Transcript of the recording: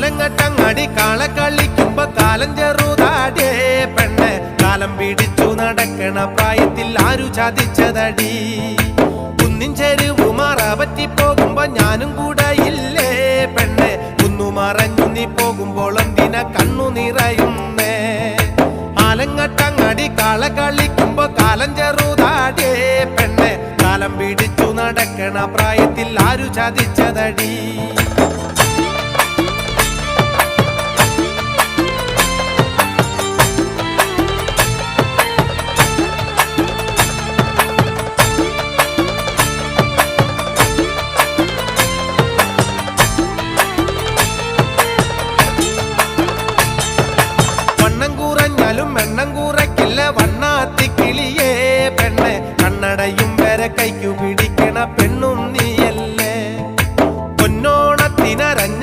ആലങ്ങട്ടങ്ങടി കാള കളിക്കുമ്പോ കാലം ചെറുതാടേ പെണ്ണെ കാലം പിടിച്ചു നടക്കണ പ്രായത്തിൽ ആരു ചതിച്ചതടി കുന്നിൻ ചെരുവു മറപറ്റി പോകുമ്പോ ഞാനും കൂടെ ഇല്ലേ പെണ്ണെ കുന്നു മറഞ്ഞു നീ പോകുമ്പോൾ എന്തിന കണ്ണു നിറയുന്നേ ആലങ്ങട്ടങ്ങടി കാള കളിക്കുമ്പോ കാലം ചെറുതാടേ പെണ്ണെ കാലം പിടിച്ചു നടക്കണ പ്രായത്തിൽ ആരു ചതിച്ചതടി